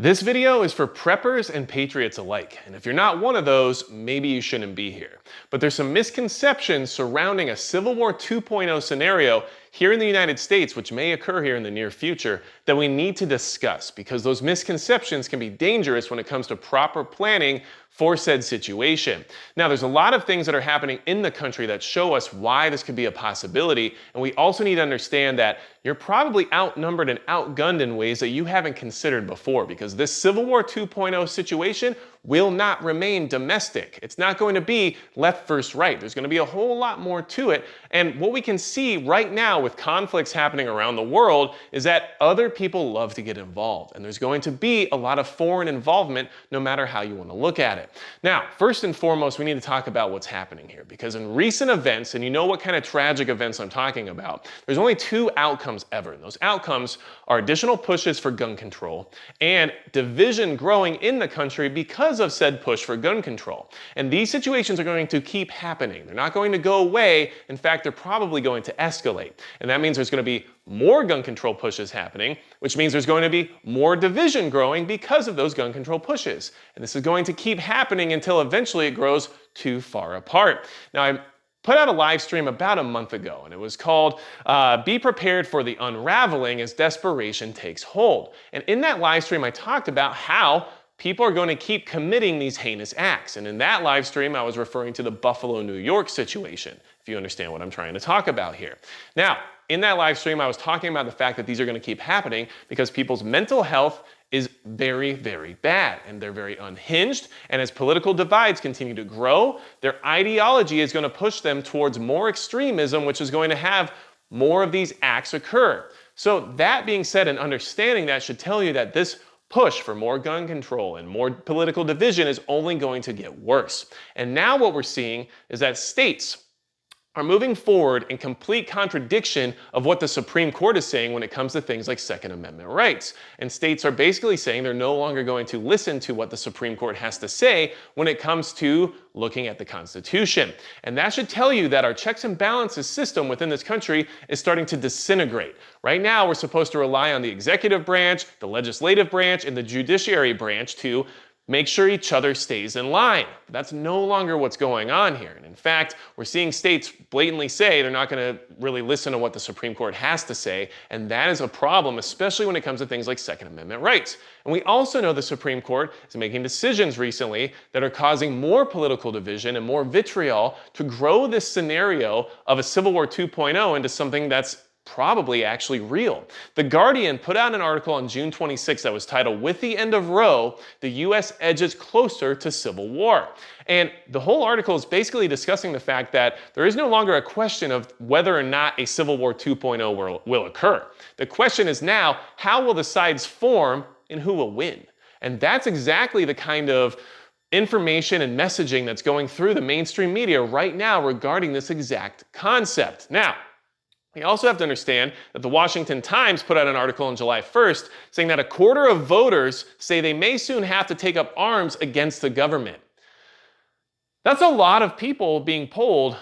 This video is for preppers and patriots alike, and if you're not one of those, maybe you shouldn't be here. But there's some misconceptions surrounding a Civil War 2.0 scenario here in the United States, which may occur here in the near future, that we need to discuss, because those misconceptions can be dangerous when it comes to proper planning for said situation. Now, there's a lot of things that are happening in the country that show us why this could be a possibility, and we also need to understand that you're probably outnumbered and outgunned in ways that you haven't considered before, because this Civil War 2.0 situation will not remain domestic. It's not going to be left versus right. There's going to be a whole lot more to it. And what we can see right now with conflicts happening around the world is that other people love to get involved. And there's going to be a lot of foreign involvement no matter how you want to look at it. Now, first and foremost, we need to talk about what's happening here, because in recent events, and you know what kind of tragic events I'm talking about, there's only two outcomes ever. And those outcomes are additional pushes for gun control and division growing in the country because of said push for gun control. And these situations are going to keep happening. They're not going to go away. In fact, they're probably going to escalate. And that means there's going to be more gun control pushes happening, which means there's going to be more division growing because of those gun control pushes. And this is going to keep happening until eventually it grows too far apart. Now, I put out a live stream about a month ago, and it was called Be Prepared for the Unraveling as Desperation Takes Hold. And in that live stream, I talked about how people are going to keep committing these heinous acts. And in that live stream, I was referring to the Buffalo, New York situation, if you understand what I'm trying to talk about here. Now, in that live stream, I was talking about the fact that these are going to keep happening because people's mental health is very, very bad, and they're very unhinged. And as political divides continue to grow, their ideology is going to push them towards more extremism, which is going to have more of these acts occur. So that being said, and understanding that should tell you that this push for more gun control and more political division is only going to get worse. And now what we're seeing is that states are moving forward in complete contradiction of what the Supreme Court is saying when it comes to things like Second Amendment rights. And states are basically saying they're no longer going to listen to what the Supreme Court has to say when it comes to looking at the Constitution. And that should tell you that our checks and balances system within this country is starting to disintegrate. Right now, we're supposed to rely on the executive branch, the legislative branch, and the judiciary branch to make sure each other stays in line. But that's no longer what's going on here. And in fact, we're seeing states blatantly say they're not going to really listen to what the Supreme Court has to say. And that is a problem, especially when it comes to things like Second Amendment rights. And we also know the Supreme Court is making decisions recently that are causing more political division and more vitriol to grow this scenario of a Civil War 2.0 into something that's probably actually real. The Guardian put out an article on June 26 that was titled, "With the End of Roe, the U.S. Edges Closer to Civil War." And the whole article is basically discussing the fact that there is no longer a question of whether or not a Civil War 2.0 will occur. The question is now, how will the sides form and who will win? And that's exactly the kind of information and messaging that's going through the mainstream media right now regarding this exact concept. Now, you also have to understand that the Washington Times put out an article on July 1st saying that a quarter of voters say they may soon have to take up arms against the government. That's a lot of people being polled,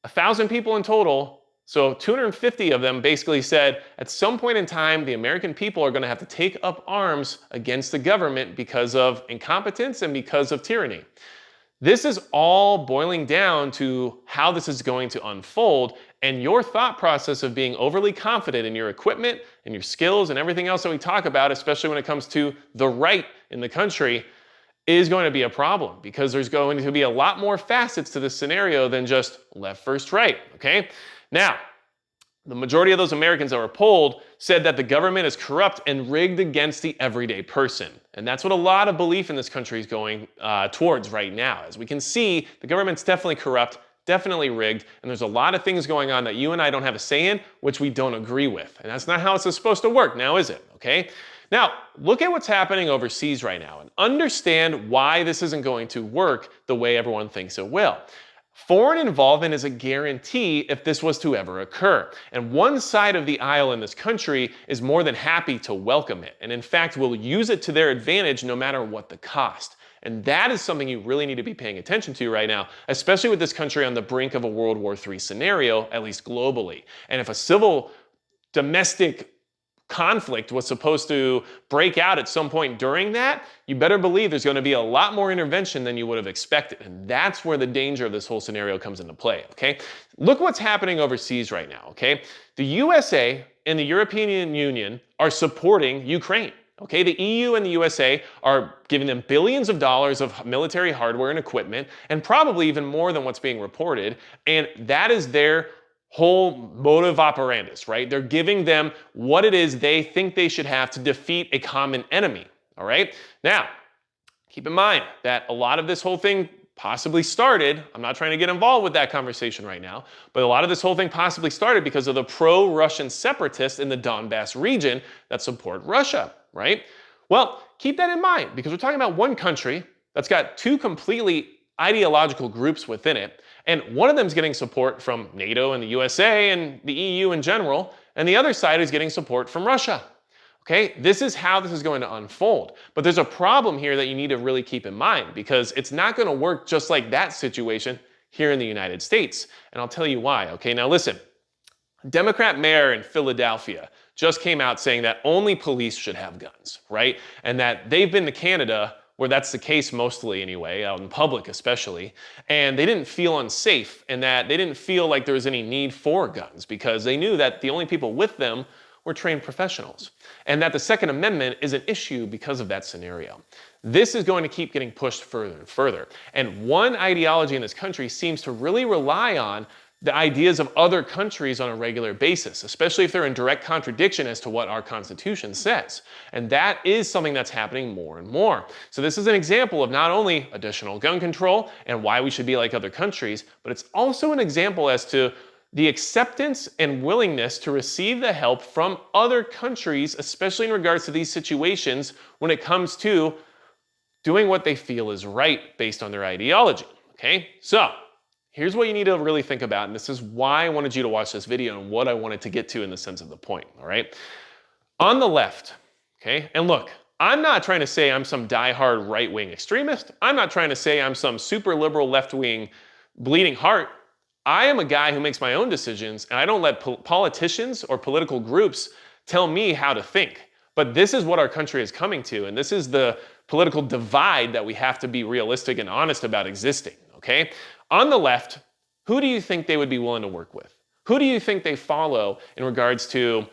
1,000 people in total. So 250 of them basically said at some point in time, the American people are going to have to take up arms against the government because of incompetence and because of tyranny. This is all boiling down to how this is going to unfold, and your thought process of being overly confident in your equipment and your skills and everything else that we talk about, especially when it comes to the right in the country, is going to be a problem, because there's going to be a lot more facets to this scenario than just left versus right, okay? Now, the majority of those Americans that were polled said that the government is corrupt and rigged against the everyday person. And that's what a lot of belief in this country is going towards right now. As we can see, the government's definitely corrupt, definitely rigged, and there's a lot of things going on that you and I don't have a say in, which we don't agree with. And that's not how it's supposed to work now, is it? Okay? Now, look at what's happening overseas right now and understand why this isn't going to work the way everyone thinks it will. Foreign involvement is a guarantee if this was to ever occur. And one side of the aisle in this country is more than happy to welcome it. And in fact, will use it to their advantage no matter what the cost. And that is something you really need to be paying attention to right now, especially with this country on the brink of a World War III scenario, at least globally. And if a civil domestic conflict was supposed to break out at some point during that, you better believe there's going to be a lot more intervention than you would have expected. And that's where the danger of this whole scenario comes into play, okay? Look what's happening overseas right now, okay? The USA and the European Union are supporting Ukraine. Okay, the EU and the USA are giving them billions of dollars of military hardware and equipment, and probably even more than what's being reported, and that is their whole modus operandus, right? They're giving them what it is they think they should have to defeat a common enemy, all right? Now, keep in mind that a lot of this whole thing possibly started, I'm not trying to get involved with that conversation right now, but a lot of this whole thing possibly started because of the pro-Russian separatists in the Donbass region that support Russia, right? Well, keep that in mind because we're talking about one country that's got two completely ideological groups within it, and one of them is getting support from NATO and the USA and the EU in general, and the other side is getting support from Russia. Okay, this is how this is going to unfold. But there's a problem here that you need to really keep in mind because it's not going to work just like that situation here in the United States. And I'll tell you why. Okay, now listen, Democrat mayor in Philadelphia just came out saying that only police should have guns, right? And that they've been to Canada where that's the case mostly anyway, out in public especially, and they didn't feel unsafe and that they didn't feel like there was any need for guns because they knew that the only people with them were trained professionals, and that the Second Amendment is an issue because of that scenario. This is going to keep getting pushed further and further, and one ideology in this country seems to really rely on the ideas of other countries on a regular basis, especially if they're in direct contradiction as to what our Constitution says. And that is something that's happening more and more. So this is an example of not only additional gun control and why we should be like other countries, but it's also an example as to the acceptance and willingness to receive the help from other countries, especially in regards to these situations when it comes to doing what they feel is right based on their ideology, okay? So here's what you need to really think about, and this is why I wanted you to watch this video and what I wanted to get to in the sense of the point, all right? On the left, okay, and look, I'm not trying to say I'm some diehard right-wing extremist. I'm not trying to say I'm some super liberal left-wing bleeding heart. I am a guy who makes my own decisions, and I don't let politicians or political groups tell me how to think. But this is what our country is coming to, and this is the political divide that we have to be realistic and honest about existing, okay? On the left, who do you think they would be willing to work with? Who do you think they follow in regards to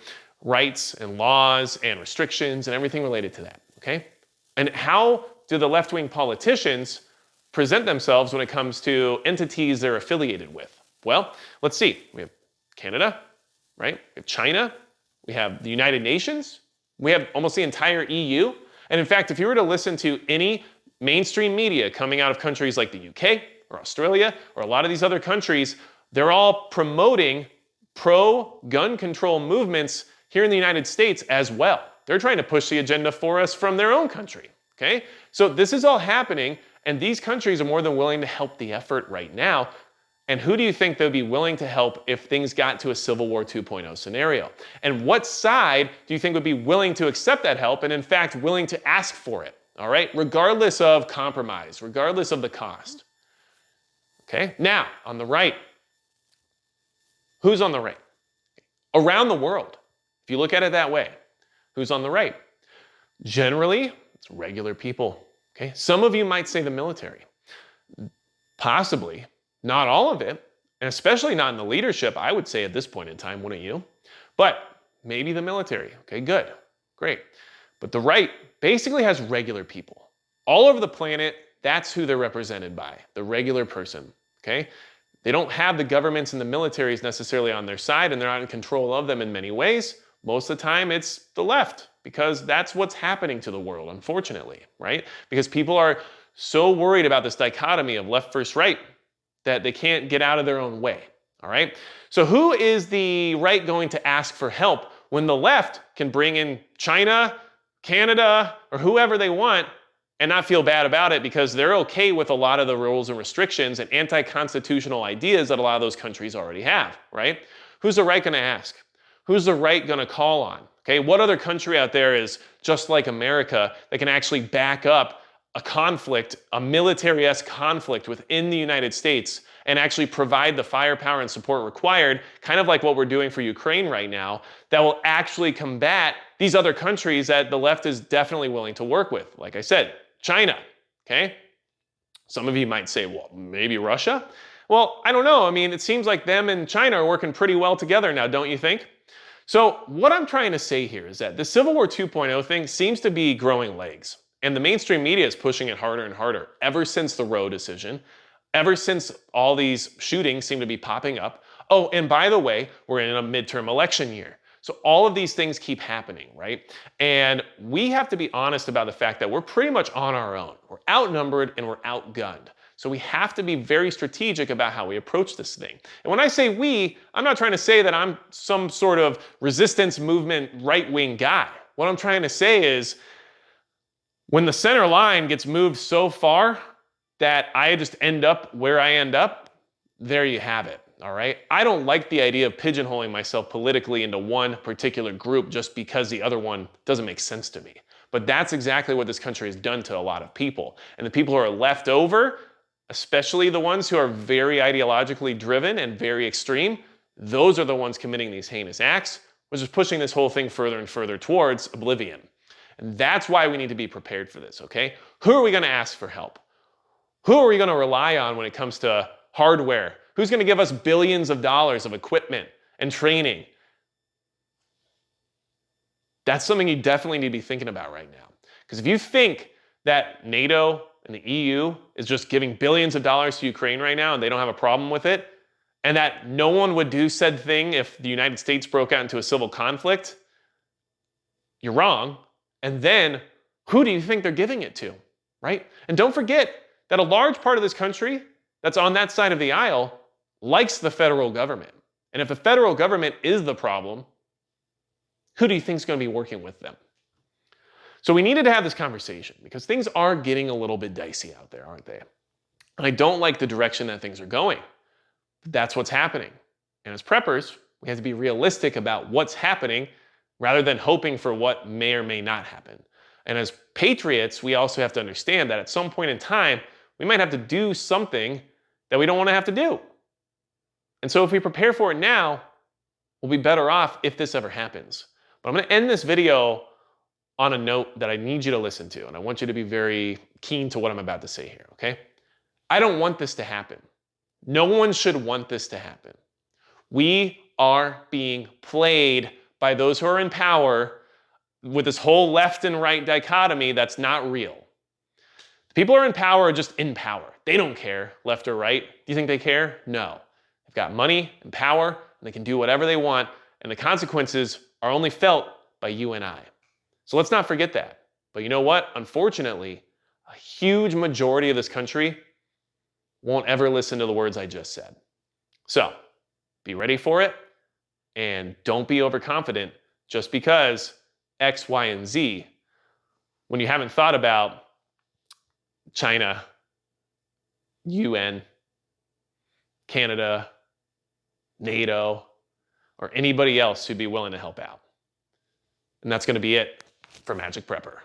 rights and laws and restrictions and everything related to that, okay? And how do the left-wing politicians present themselves when it comes to entities they're affiliated with? Well, let's see. We have Canada, right? We have China. We have the United Nations. We have almost the entire EU. And in fact, if you were to listen to any mainstream media coming out of countries like the UK or Australia or a lot of these other countries, they're all promoting pro-gun control movements here in the United States as well. They're trying to push the agenda for us from their own country, okay? So this is all happening, and these countries are more than willing to help the effort right now. And who do you think they'd be willing to help if things got to a Civil War 2.0 scenario? And what side do you think would be willing to accept that help and in fact willing to ask for it, all right? Regardless of compromise, regardless of the cost. Okay, now on the right, who's on the right? Around the world, if you look at it that way, who's on the right? Generally, it's regular people, okay? Some of you might say the military, possibly. Not all of it, and especially not in the leadership, I would say at this point in time, wouldn't you? But maybe the military. Okay, good, great. But the right basically has regular people. All over the planet, that's who they're represented by, the regular person, okay? They don't have the governments and the militaries necessarily on their side, and they're not in control of them in many ways. Most of the time, it's the left, because that's what's happening to the world, unfortunately, right? Because people are so worried about this dichotomy of left versus right, that they can't get out of their own way, all right? So who is the right going to ask for help when the left can bring in China, Canada, or whoever they want and not feel bad about it because they're okay with a lot of the rules and restrictions and anti-constitutional ideas that a lot of those countries already have, right? Who's the right going to ask? Who's the right going to call on? Okay, what other country out there is just like America that can actually back up a conflict, a military-esque conflict within the United States and actually provide the firepower and support required, kind of like what we're doing for Ukraine right now, that will actually combat these other countries that the left is definitely willing to work with. Like I said, China, okay? Some of you might say, well, maybe Russia? Well, I don't know. I mean, it seems like them and China are working pretty well together now, don't you think? So what I'm trying to say here is that the Civil War 2.0 thing seems to be growing legs. And the mainstream media is pushing it harder and harder ever since the Roe decision, ever since all these shootings seem to be popping up. Oh, and by the way, we're in a midterm election year. So all of these things keep happening, right? And we have to be honest about the fact that we're pretty much on our own. We're outnumbered and we're outgunned. So we have to be very strategic about how we approach this thing. And when I say we, I'm not trying to say that I'm some sort of resistance movement right-wing guy. What I'm trying to say is when the center line gets moved so far that I just end up where I end up, there you have it, all right? I don't like the idea of pigeonholing myself politically into one particular group just because the other one doesn't make sense to me. But that's exactly what this country has done to a lot of people. And the people who are left over, especially the ones who are very ideologically driven and very extreme, those are the ones committing these heinous acts, which is pushing this whole thing further and further towards oblivion. And that's why we need to be prepared for this, okay? Who are we going to ask for help? Who are we going to rely on when it comes to hardware? Who's going to give us billions of dollars of equipment and training? That's something you definitely need to be thinking about right now. Because if you think that NATO and the EU is just giving billions of dollars to Ukraine right now and they don't have a problem with it, and that no one would do said thing if the United States broke out into a civil conflict, you're wrong. And then who do you think they're giving it to, right? And don't forget that a large part of this country that's on that side of the aisle likes the federal government. And if the federal government is the problem, who do you think is going to be working with them? So we needed to have this conversation because things are getting a little bit dicey out there, aren't they? And I don't like the direction that things are going. But that's what's happening. And as preppers, we have to be realistic about what's happening rather than hoping for what may or may not happen. And as patriots, we also have to understand that at some point in time, we might have to do something that we don't want to have to do. And so if we prepare for it now, we'll be better off if this ever happens. But I'm going to end this video on a note that I need you to listen to, and I want you to be very keen to what I'm about to say here, okay? I don't want this to happen. No one should want this to happen. We are being played by those who are in power with this whole left and right dichotomy that's not real. The people who are in power are just in power. They don't care, left or right. Do you think they care? No. They've got money and power, and they can do whatever they want, and the consequences are only felt by you and I. So let's not forget that. But you know what? Unfortunately, a huge majority of this country won't ever listen to the words I just said. So be ready for it. And don't be overconfident just because X, Y, and Z when you haven't thought about China, UN, Canada, NATO, or anybody else who'd be willing to help out. And that's going to be it for Magic Prepper.